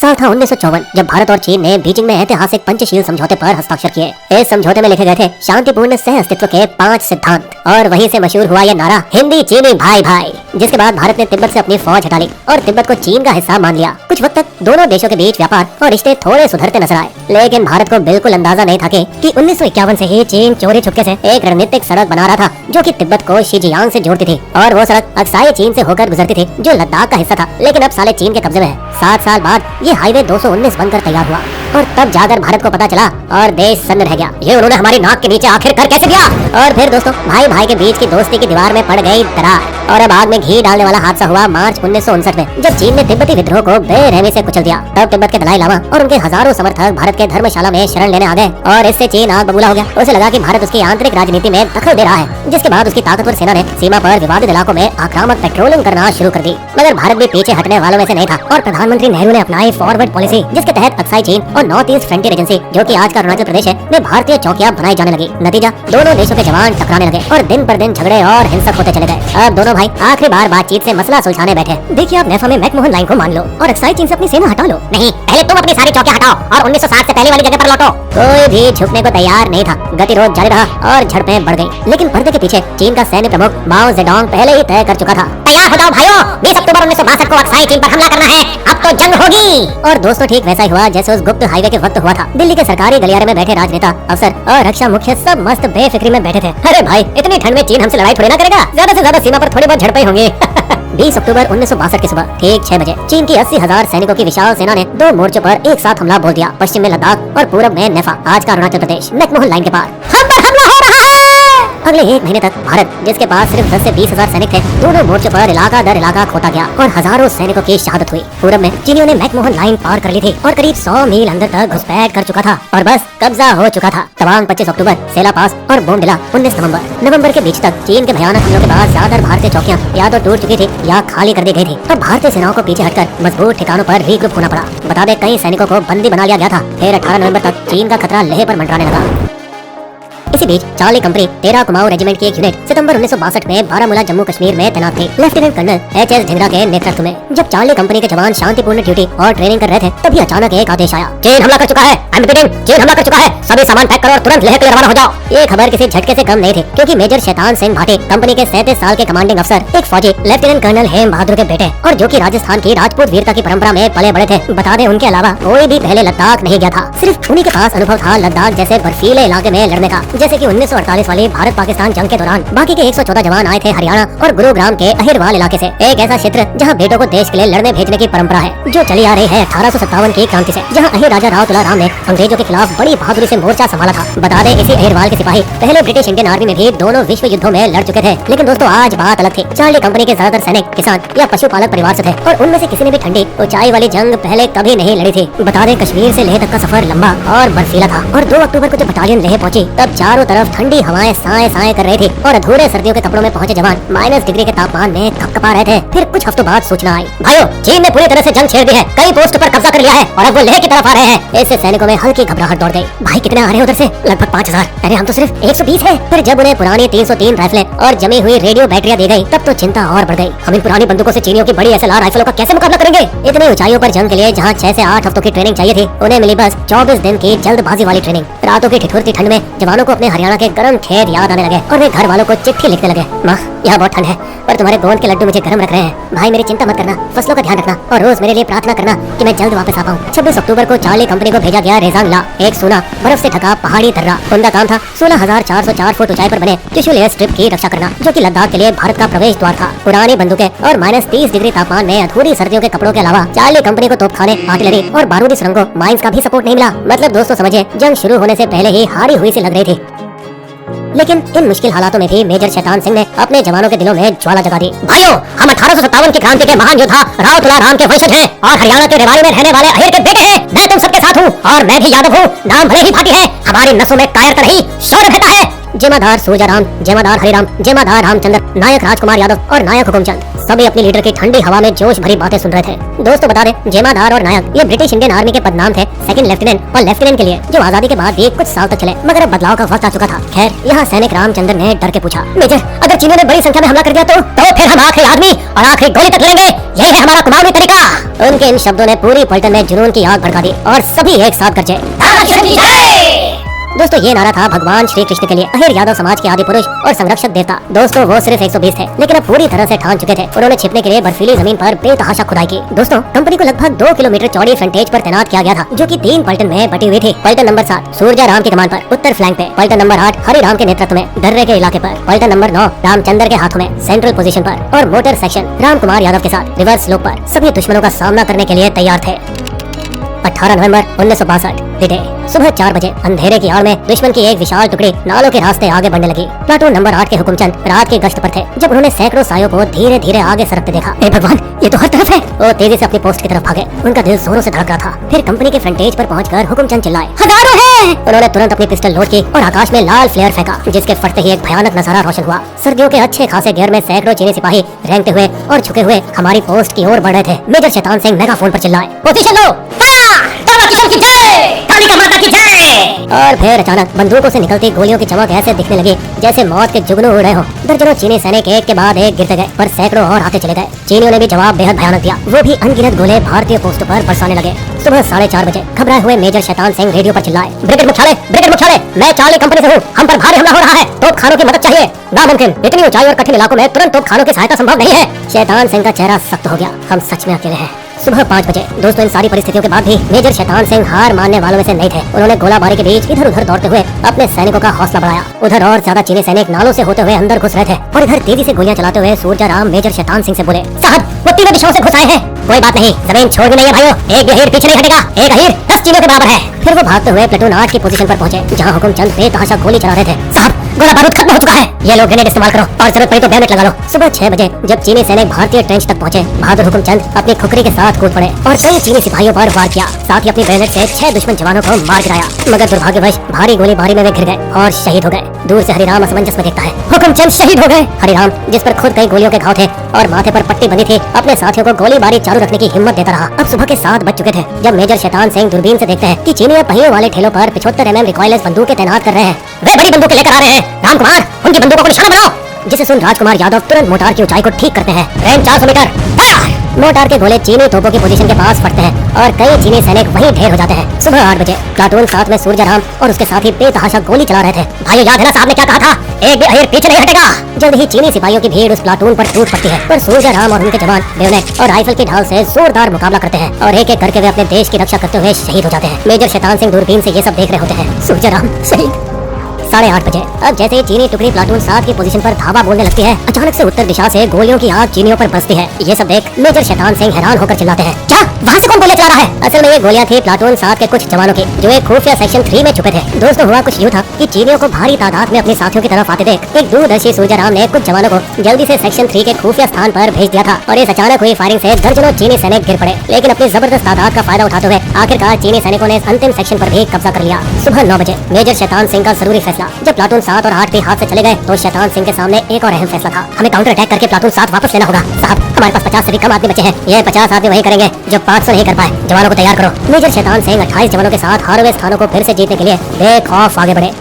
साल था 1954 जब भारत और चीन ने बीजिंग में ऐतिहासिक पंचशील समझौते पर हस्ताक्षर किए। इस समझौते में लिखे गए थे शांतिपूर्ण सह अस्तित्व के 5 सिद्धांत और वहीं से मशहूर हुआ यह नारा हिंदी चीनी भाई भाई। जिसके बाद भारत ने तिब्बत से अपनी फौज हटा ली और तिब्बत को चीन का हिस्सा मान लिया। कुछ वक्त तक दोनों देशों के बीच व्यापार और रिश्ते थोड़े सुधरते नजर आए, लेकिन भारत को बिल्कुल अंदाजा नहीं था कि 1951 से ही चीन चोरी छुपके से एक रणनीतिक सड़क बना रहा था जो कि तिब्बत को शिजियांग से जोड़ती थी और वो सड़क अक्साई चीन से होकर गुजरती थी जो लद्दाख का हिस्सा था, लेकिन अब साले चीन के कब्जे में है। 7 साल बाद ये हाईवे 219 बनकर तैयार हुआ और तब जाकर भारत को पता चला और देश सन्न रह गया। ये उन्होंने हमारी नाक के नीचे आखिर कर कैसे दिया। और फिर दोस्तों भाई भाई के बीच की दोस्ती की दीवार में पड़ गई दरार और अब आग में घी डालने वाला हादसा हुआ मार्च 1959 में जब चीन ने तिब्बती विद्रोह को बेरहमी से कुचल दिया। तब तिब्बत के दलाई लामा और उनके हजारों समर्थक भारत के धर्मशाला में शरण लेने आ गए और इससे चीन आग बबूला हो गया। उसे लगा कि भारत उसकी आंतरिक राजनीति में दखल दे रहा है, जिसके बाद उसकी ताकतवर सेना ने सीमा पर विवादित इलाकों में आक्रामक पेट्रोलिंग करना शुरू कर दी। मगर भारत भी पीछे हटने वालों में से नहीं था और प्रधानमंत्री नेहरू ने अपनाई फॉरवर्ड पॉलिसी, जिसके तहत अक्साई चीन और नॉर्थ ईस्ट फ्रंटियर एजेंसी जो कि आज का अरुणाचल प्रदेश है में भारतीय चौकियां बनाई जाने लगी। नतीजा दोनों देशों के जवान टकराने लगे और दिन पर दिन झगड़े और हिंसक होते चले गए। अब दोनों भाई आखिरी बार बातचीत से मसला सुलझाने बैठे। देखिए आप नेफा में मैकमोहन लाइन को मान लो और अक्साई चीन से अपनी सेना हटा लो। नहीं, पहले तुम अपनी सारी चौकियां हटाओ और 1960 से पहले वाली जगह पर लौटो। कोई भी झुकने को तैयार नहीं था। गतिरोध जारी रहा और झड़पें बढ़ गई, लेकिन पर्दे के पीछे चीन का सैन्य प्रमुख माओ जेडोंग पहले ही तय कर चुका था। तैयार हो जाओ भाइयों, 20 अक्टूबर 1962 को अक्साई चीन पर हमला करना है, अब तो जंग होगी। और दोस्तों ठीक वैसा ही हुआ जैसे उस गुप्त हाईवे के वक्त हुआ था। दिल्ली के सरकारी गलियारे में बैठे राजनेता, अफसर और रक्षा मुख्य सब मस्त बेफिक्री में बैठे थे। अरे भाई इतनी ठंड में चीन हमसे लड़ाई थोड़ी ना करेगा, ज्यादा से ज्यादा सीमा पर थोड़ी बहुत झड़पें होंगी। 20 अक्टूबर 1962 की सुबह ठीक 6 बजे चीन की 80,000 सैनिकों की विशाल सेना ने 2 मोर्चों पर एक साथ हमला बोल दिया। पश्चिम में लद्दाख और पूरब में नेफा, आज का अरुणाचल प्रदेश, मैकमोहन लाइन के पार। हम पर हमला हो रहा है। अगले 1 महीने तक भारत, जिसके पास सिर्फ 10 से 20,000 सैनिक थे, दोनों मोर्चों पर इलाका दर इलाका खोता गया और हजारों सैनिकों की शहादत हुई। पूरब में चीनियों ने मैकमोहन लाइन पार कर ली थी और करीब 100 मील अंदर तक घुसपैठ कर चुका था और बस कब्जा हो चुका था। तवांग 25 अक्टूबर, सेला पास और बोमडिला 19 नवंबर के बीच तक चीन के भयानक हमलों के बाद ज्यादातर भारतीय चौकियां या तो टूट चुकी थी या खाली कर दी गई थी। अब भारतीय सेनाओं को पीछे हटकर मजबूत ठिकानों पर रीग्रुप होना पड़ा। बता दें कई सैनिकों को बंदी बना लिया गया था। फिर 18 नवंबर तक चीन का खतरा लेह पर मंडराने लगा। इसी बीच चार्ली कंपनी 13 कुमाऊं रेजिमेंट की एक यूनिट सितंबर 1962 में बारामूला जम्मू कश्मीर में तैनात थी, लेफ्टिनेंट कर्नल एच.एस. ढिंगरा के नेतृत्व में। जब चार्ली कंपनी के जवान शांतिपूर्ण ड्यूटी और ट्रेनिंग कर रहे थे तभी अचानक एक आदेश आया, चीन हमला कर चुका है। चीन हमला कर चुका है, सभी सामान पैक करो और तुरंत लेह के लिए रवाना हो जाओ। ये खबर किसी झटके से कम नहीं थी, क्योंकि मेजर शैतान सिंह भाटी कंपनी के 37 साल के कमांडिंग अफसर, एक फौजी लेफ्टिनेंट कर्नल हेम बहादुर के बेटे और जो की राजस्थान की राजपूत वीरता की परंपरा में पले बड़े थे। बता दें उनके अलावा कोई भी पहले लद्दाख नहीं गया था। सिर्फ उन्हीं के पास अनुभव था लद्दाख जैसे बर्फीले इलाके में लड़ने का, जैसे की 1948 वाली भारत पाकिस्तान जंग के दौरान। बाकी के 114 जवान आए थे हरियाणा और गुरुग्राम के अहिरवाल इलाके से, एक ऐसा क्षेत्र जहां बेटों को देश के लिए लड़ने भेजने की परंपरा है जो चली आ रही है 1857 की क्रांति से, जहां अहिर राजा राव तुलाराम ने अंग्रेजों के खिलाफ बड़ी बहादुरी से मोर्चा संभाला था। बता दें इसी अहिरवाल के सिपाही पहले ब्रिटिश इंडियन आर्मी में भी दोनों विश्व युद्धों में लड़ चुके थे। लेकिन दोस्तों आज बात अलग थी। चार्ली कंपनी के ज्यादातर सैनिक किसान या पशुपालक परिवार से थे और उनमें से किसी ने भी ठंडी ऊंचाई वाली जंग पहले कभी नहीं लड़ी थी। बता दें कश्मीर से लेह तक का सफर लंबा और बर्फीला था और 2 अक्टूबर को जब बटालियन लेह पहुंची तब चारों तरफ ठंडी हवाएं साए साए कर रही थी और अधूरे सर्दियों के कपड़ों में पहुंचे जवान -डिग्री के तापमान में कपकपा रहे थे। फिर कुछ हफ्तों बाद सूचना आई, भाइयों चीन ने पूरी तरह से जंग छेड़ दी है, कई पोस्ट पर कब्जा कर लिया है और अब वो लेह की तरफ आ रहे हैं। इससे सैनिकों में हल्की घबराहट दौड़ गई। भाई कितने आ रहे हैं उधर से? लगभग 5000। अरे हम तो सिर्फ 120 है। फिर जब उन्हें पुरानी 303 राइफलें और जमी हुई रेडियो बैटरियां दी गई तब तो चिंता और बढ़ गई। हम इन पुरानी बंदूकों से चीनियों की बड़ी SLR राइफलों का कैसे मुकाबला करेंगे? इतनी ऊंचाइयों पर जंग के लिए जहां 6 से 8 हफ्तों की ट्रेनिंग चाहिए थी, उन्हें मिली बस 24 दिन की जल्दबाजी वाली ट्रेनिंग। रातों की ठिठुरती ठंड में जवानों को अपने हरियाणा के गर्म खेत याद आने लगे और वे घर वालों को चिट्ठी लिखने लगे, माँ यहाँ बहुत ठंड है पर तुम्हारे गोंद के लड्डू मुझे गर्म रख रहे हैं। भाई मेरी चिंता मत करना, फसलों का ध्यान रखना और रोज मेरे लिए प्रार्थना करना कि मैं जल्द वापस आ पाऊँ। 26 अक्टूबर को चार्ली कंपनी को भेजा गया रेजांग ला, एक सूना बर्फ से ढका पहाड़ी दर्रा। उनका काम था 16,404 फुट ऊंचाई पर बने त्रिशूल एयर स्ट्रिप की रक्षा करना, जो कि लद्दाख के लिए भारत का प्रवेश द्वार था। पुरानी बंदूकें और -30 डिग्री तापमान में अधूरी सर्दियों के कपड़ों के अलावा चार्ली कंपनी को तोपखाने, आर्टिलरी और बारूदी सुरंगों माइंस का भी सपोर्ट नहीं मिला। मतलब दोस्तों समझे जंग शुरू होने से पहले ही हारी हुई सी लग रही थी। लेकिन इन मुश्किल हालातों में भी मेजर शैतान सिंह ने अपने जवानों के दिलों में ज्वाला जगा दी। भाइयों हम 1857 की क्रांति के महान योद्धा राव तुलाराम के वंशज हैं और हरियाणा के रेवाड़ी में रहने वाले अहिर के बेटे हैं। मैं तुम सबके साथ हूँ और मैं भी यादव हूँ। नाम भले ही भाटी है, हमारी नसों में कायरता नहीं शौर्य बहता है। जेमाधार सूरजाराम, जेमाधार हरिराम, जेमाधार रामचंद्र, नायक राजकुमार यादव और नायक हुकुमचंद सभी अपनी लीडर की ठंडी हवा में जोश भरी बातें सुन रहे थे। दोस्तों बता दें, जेमाधार और नायक ये ब्रिटिश इंडियन आर्मी के पदनाम थे सेकंड लेफ्टिनेंट और लेफ्टिनेंट के लिए, जो आजादी के बाद भी कुछ साल तक चले, मगर अब बदलाव का वक्त आ चुका था। खैर, यहाँ सैनिक रामचंद्र ने डर के पूछा, मेजर अगर चीनियों ने बड़ी संख्या में हमला कर दिया तो फिर हम आखिरी आदमी और आखिरी गोली तक लेंगे, यही है हमारा कुमाऊनी तरीका। उनके इन शब्दों ने पूरी पलटन में जुनून की आग भड़का दी और सभी एक साथ गरजे। दोस्तों ये नारा था भगवान श्री कृष्ण के लिए, अहिर यादव समाज के आदि पुरुष और संरक्षक देवता। दोस्तों वो सिर्फ 120 थे, लेकिन अब पूरी तरह से ठान चुके थे। उन्होंने छिपने के लिए बर्फीली जमीन पर बेतहाशा खुदाई की। दोस्तों कंपनी को लगभग 2 किलोमीटर चौड़ी फ्रंटेज पर तैनात किया गया था, जो कि 3 पलटन में बटी हुई थी। पलटन नंबर 7 सूरजाराम की कमान पर उत्तर फ्लैंक पे, पलटन नंबर 8 हरिराम के नेतृत्व में दर्रे के इलाके पर, पलटन नंबर 9 रामचंद्र के हाथों में सेंट्रल पोजीशन पर और मोटर सेक्शन रामकुमार यादव के साथ रिवर्स स्लोप पर सभी दुश्मनों का सामना करने के लिए तैयार थे। 18 नवंबर 1962 डे सुबह 4 बजे अंधेरे की आड़ में दुश्मन की एक विशाल टुकड़ी नालों के रास्ते आगे बढ़ने लगी। प्लाटून नंबर 8 के हुकुमचंद रात की गश्त पर थे जब उन्होंने सैकड़ों सायों को धीरे धीरे आगे सरकते देखा। हे भगवान, ये तो हर तरफ है। वो तेजी से अपनी पोस्ट की तरफ भागे। उनका दिल जोरों से धड़क रहा था। फिर कंपनी के फ्रंटेज पर पहुंचकर हुकुमचंद चिल्लाए, हजारों हैं। उन्होंने तुरंत अपनी पिस्टल लोड की और आकाश में लाल फ्लेयर फेंका, जिसके फटते ही एक भयानक नजारा रोशन हुआ। सर्दियों के अच्छे खासे घेर में सैकड़ों चीनी सिपाही रेंगते हुए और झुके हुए हमारी पोस्ट की ओर बढ़ रहे थे। मेजर शैतान सिंह मेगाफोन पर चिल्लाए, पोजीशन लो, की जय, कालिका माता की जय। और फिर अचानक बंदूकों से निकलती गोलियों की चमक ऐसे दिखने लगी जैसे मौत के जुगनू उड़ रहे हो। दर्जनों चीनी सैनिक एक के बाद एक गिरते गए, पर सैकड़ों और आते चले गए। चीनियों ने भी जवाब बेहद भयानक दिया। वो भी अनगिनत गोले भारतीय पोस्टों पर बरसाने लगे। सुबह 4:30 बजे घबराए हुए मेजर शैतान सिंह रेडियो पर चिल्लाए, ब्रिगेड मुख्यालय, मैं चार्ली कंपनी से हूँ, हम पर भारी हमला हो रहा है, तोप खानों की मदद चाहिए। नामुमकिन, इतनी ऊंचाई और कठिन इलाकों में तुरंत तोप खानों की सहायता संभव नहीं है। शैतान सिंह का चेहरा सख्त हो गया, हम सच में अकेले हैं। सुबह 5 बजे दोस्तों इन सारी परिस्थितियों के बाद भी मेजर शैतान सिंह हार मानने वालों में से नहीं थे। उन्होंने गोलाबारी के बीच इधर उधर दौड़ते हुए अपने सैनिकों का हौसला बढ़ाया। उधर और ज्यादा चीनी सैनिक नालों से होते हुए अंदर घुस रहे थे और इधर तेजी से गोलियां चलाते हुए सूरजाराम मेजर शैतान सिंह से बोले, साहब वो तीनों दिशाओं से घुस आए हैं। कोई बात नहीं, जमीन छोड़नी नहीं है भाइयों, एक भी अहीर पीछे नहीं हटेगा, एक अहीर 10 चीनियों के बराबर है। फिर वो भागते हुए प्लेटून 8 की पोजीशन पर पहुंचे, जहां हुकुमचंद बेतहाशा गोली चला रहे थे। साहब गोला बारूद खत्म हो चुका है, ये लोग ग्रेनेड इस्तेमाल करो और जरूरत पड़ी तो बैनर लगा लो। सुबह 6 बजे जब चीनी सैनिक भारतीय ट्रेंच तक पहुंचे, बहादुर हुकुमचंद अपनी खुकरी के साथ कूद पड़े और कई चीनी सिपाहियों पर वार किया। साथ ही अपनी बैनर से 6 दुश्मन जवानों को मार गिराया, मगर दुर्भाग्यवश भारी गोलीबारी में वे गिर गए और शहीद हो गए। दूर से हरिराम असमंजस में देखता है, हुकुमचंद शहीद हो गए। हरिराम, जिस पर खुद कई गोलियों के घाव थे और माथे पर पट्टी बंधी थी, अपने साथियों को गोलीबारी चालू रखने की हिम्मत देता रहा। अब सुबह के 7 बज चुके थे जब मेजर शैतान सिंह दूरबीन से देखते हैं कि चीनी पहियों वाले ठेलों पर 75 mm रिकॉइललेस बंदूकें तैनात कर रहे हैं। वे बड़ी बंदूकें लेकर आ रहे हैं। रामकुमार, उनकी बंदूकों को निशाना बनाओ। जिसे सुन राजकुमार यादव तुरंत मोटार की ऊंचाई को ठीक करते हैं। Range 400 metre. मोटार के गोले चीनी तोपों की पोजीशन के पास फटते हैं और कई चीनी सैनिक वहीं ढेर हो जाते हैं। सुबह 8 बजे प्लाटून 7 में सूरजाराम और उसके साथी बेतहाशा गोली चला रहे थे। भाइयों, याद है ना साहब ने क्या कहा था, एक भी अहीर पीछे नहीं हटेगा। जल्द ही चीनी सिपाहियों की भीड़ उस प्लाटून पर टूट पड़ती है, पर सूरजाराम और उनके जवान बेवनेट और राइफल की ढाल से जोरदार मुकाबला करते हैं और एक एक करके वे अपने देश की रक्षा करते हुए शहीद हो जाते हैं। मेजर शैतान सिंह दूरबीन से ये सब देख रहे होते हैं। सूरजाराम शहीद। 8:30 बजे अब जैसे ही चीनी टुकड़ी प्लाटून 7 की पोजीशन पर धावा बोलने लगती है, अचानक से उत्तर दिशा से गोलियों की आग चीनियों पर बरसती है। ये सब देख मेजर शैतान सिंह हैरान होकर चिल्लाते हैं, क्या वहाँ से कौन गोलियां चला रहा है? असल में ये गोलियां थी प्लाटून 7 के कुछ जवानों की, जो एक खुफिया सेक्शन 3 में छुपे थे। दोस्तों हुआ कुछ यूँ था कि चीनियों को भारी तादाद में अपने साथियों की तरफ आते देख एक दूरदर्शी सूरजाराम ने कुछ जवानों को जल्दी से सेक्शन 3 के खुफिया स्थान पर भेज दिया था और इस अचानक हुई फायरिंग से दर्जनों चीनी सैनिक गिर पड़े। लेकिन अपनी जबरदस्त तादाद का फायदा उठाते हुए आखिरकार चीनी सैनिकों ने अंतिम सेक्शन पर भी कब्जा कर लिया। सुबह 9 बजे मेजर शैतान सिंह का जरूरी फैसला। जब प्लाटून 7 और 8 भी हाथ से चले गए तो शैतान सिंह के सामने एक और अहम फैसला था, हमें काउंटर अटैक करके प्लाटून 7 वापस लेना होगा। साहब हमारे पास 50 से भी कम आदमी बचे हैं, ये 50 आदमी वही करेंगे जो 500 नहीं कर पाए। जवानों को तैयार करो। मेजर शैतान सिंह 28 जवानों के साथ हारे हुए स्थानों को फिर से जीतने के लिए बेखौफ आगे बढ़े।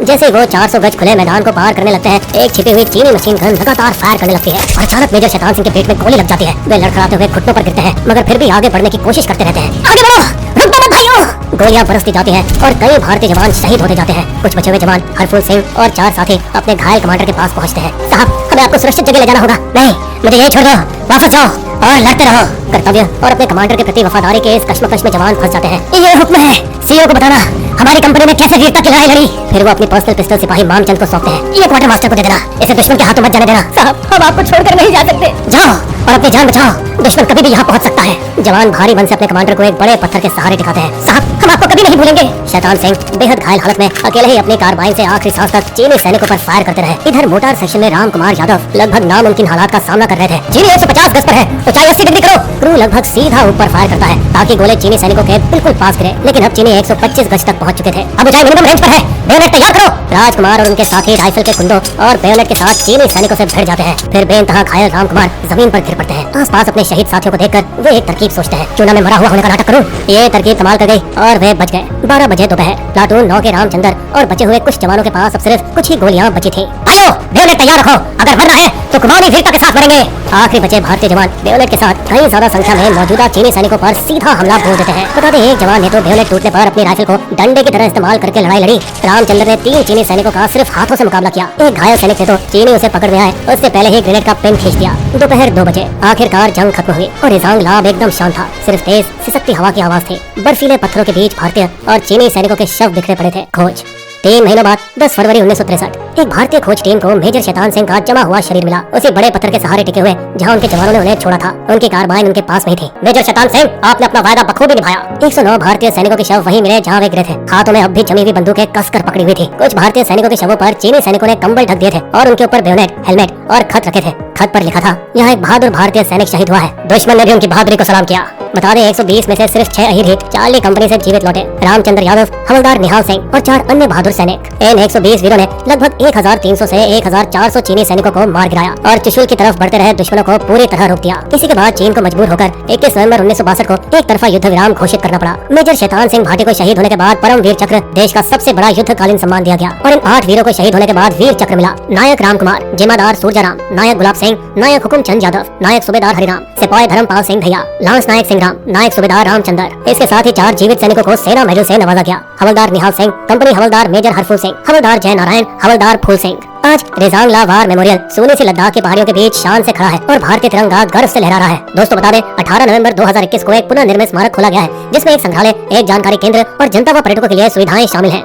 जैसे ही वो 400 गज खुले मैदान को पार करने लगते हैं, एक छिपी हुई चीनी मशीन गन लगातार फायर करने लगती है और अचानक मेजर शैतान सिंह के पेट में गोली लग जाती है। वे लड़खड़ाते हुए घुटनों पर गिरते हैं, मगर फिर भी आगे बढ़ने की कोशिश करते रहते हैं। आगे बढ़ो, रुक दो मत भाइयों। गोलियां बरसती जाती हैं और कई भारतीय जवान शहीद होते जाते हैं। कुछ बचे हुए जवान हरफुल सिंह और 4 साथी अपने घायल कमांडर के पास पहुंचते हैं। साहब हमें आपको सुरक्षित जगह ले जाना होगा। नहीं, मुझे यही छोड़ दो, वापस जाओ और लड़ते रहो। कर्तव्य और अपने कमांडर के प्रति वफादारी के इस कश्मकश में जवान फंस जाते हैं। ये हुक्म है, सीईओ को बताना हमारी कंपनी ने कैसे वीरता की लड़ाई लड़ी। फिर वो अपनी पर्सनल पिस्टल सिपाही मामचंद को सौंपते हैं। ये क्वार्टर मास्टर को दे देना, इसे दुश्मन के हाथों मत जाने देना। साहब हम आपको छोड़कर नहीं जा सकते। जाओ और अपनी जान बचाओ, दुश्मन कभी भी यहाँ पहुँच सकता है। जवान भारी मन से अपने कमांडर को एक बड़े पत्थर के सहारे टिकाते हैं। साहब, हम आपको कभी नहीं भूलेंगे। शैतान सिंह बेहद घायल हालत में अकेले ही अपनी कार्बाइन से आखिरी सांस तक चीनी सैनिकों पर फायर करते रहे। इधर मोटार सेक्शन में राम कुमार यादव लगभग नामुमकिन हालात का सामना कर रहे थे। चीनी 150 गज पर है, ऊंचाई 80 डिग्री करो। क्रू लगभग सीधा ऊपर फायर करता है ताकि गोले चीनी सैनिकों के बिल्कुल पास गिरे, लेकिन अब चीनी 125 गज तक पहुंच चुके थे। अब ऊंचाई मिनिमम रेंज पर है, बेयोनेट तैयार करो। राजकुमार और उनके साथी राइफल के कुंदों और बेयोनेट के साथ चीनी सैनिकों से भिड़ जाते हैं। फिर बेइंतहा घायल राम कुमार जमीन पर गिर पड़ते हैं। आसपास अपने शहीद साथियों को देखकर वे एक तरकीब सोचते हैं, क्यों ना मैं मरा हुआ होने का नाटक करूं। ये तरकीब कमाल कर गई और वे बच गए। 12 बजे दोपहर प्लाटून 9 के रामचंद्र और बचे हुए कुछ जवानों के पास अब सिर्फ कुछ ही गोलियां बची थी। आओ, बेयोनेट तैयार रखो, अगर मरना है तो कुर्बानी वीरता के साथ मरेंगे। आखिरी बचे भारतीय जवान बेयोनेट के साथ कई ज्यादा संख्या में मौजूदा चीनी सैनिकों पर सीधा हमला बोल देते हैं। बता दें, एक जवान ने तो बेयोनेट टूटने पर अपनी राइफल को डंडे की तरह इस्तेमाल करके लड़ाई लड़ी। रामचंद्र ने 3 चीनी सैनिकों का सिर्फ हाथों से मुकाबला किया। एक घायल सैनिक ने तो चीनी उसे पकड़ में आए उससे पहले ही ग्रेनेड का पिन खींच दिया। दोपहर 2 बजे आखिरकार जंग खत्म हुई और रिजांग लाब एकदम शांत था। सिर्फ तेज सिसकती हवा की आवाज थी। बर्फीले पत्थरों के बीच भारतीय और चीनी सैनिकों के शव बिखरे पड़े थे। खोज 3 महीनों बाद 10 फरवरी 1963 एक भारतीय खोज टीम को मेजर शैतान सिंह का जमा हुआ शरीर मिला, उसी बड़े पत्थर के सहारे टिके हुए जहां उनके जवानों ने उन्हें छोड़ा था। उनकी कार्बाइन उनके पास में ही थी। मेजर शैतान सिंह, आपने अपना वायदा बखूबी निभाया। 109 भारतीय सैनिकों के शव वहीं मिले जहां वे गिरे थे। हाथों में अब भी जमी हुई बंदूकें कसकर पकड़ी हुई थी। कुछ भारतीय सैनिकों के शवों पर चीनी सैनिकों ने कंबल ढक दिए थे और उनके ऊपर बेयोनेट, हेलमेट और खत रखे थे। खत पर लिखा था, यहाँ एक बहादुर भारतीय सैनिक शहीद हुआ है। दुश्मन ने भी उनकी बहादुरी को सलाम किया। बता दें, 120 में से सिर्फ 6 अहीर ही चार्ली कंपनी से जीवित लौटे। रामचंद्र यादव, हवलदार निहाल सिंह और 4 अन्य बहादुर सैनिक। इन 120 वीरों ने लगभग 1300 से 1400 चीनी सैनिकों को मार गिराया और त्रिशूल की तरफ बढ़ते रहे दुश्मनों को पूरी तरह रोक दिया। इसी के बाद चीन को मजबूर होकर 21 नवंबर 1962 को एक तरफा युद्ध विराम घोषित करना पड़ा। मेजर शैतान सिंह भाटी को शहीद होने के बाद परम वीर चक्र, देश का सबसे बड़ा युद्धकालीन सम्मान दिया गया और इन 8 वीरों को शहीद होने के बाद वीर चक्र मिला। नायक राम कुमार, जिम्मेदार सूरजाराम, नायक गुलाब सिंह, नायक हुकुमचंद यादव, नायक सूबेदार हरिराम, सिपाही धर्मपाल सिंह भैया, लांस नायक सिंह राम, नायक सूबेदार रामचंद्र। इसके साथ ही 4 जीवित सैनिकों को सेना मेडल से नवाजा गया। हवलदार निहाल सिंह, कंपनी हवलदार मेजर हरफूल सिंह, हवलदार जय नारायण, हवलदार फूल सिंह। आज रिजांग ला वार मेमोरियल सोने से लद्दाख की पहाड़ियों के बीच शान से खड़ा है और भारतीय तिरंगा गर्व से लहरा रहा है। दोस्तों, बता दें, 18 नवंबर 2021 को एक पुनः निर्मित स्मारक खोला गया है जिसमें एक संग्रहालय, एक जानकारी केंद्र और जनता व पर्यटकों के लिए सुविधाएं शामिल हैं।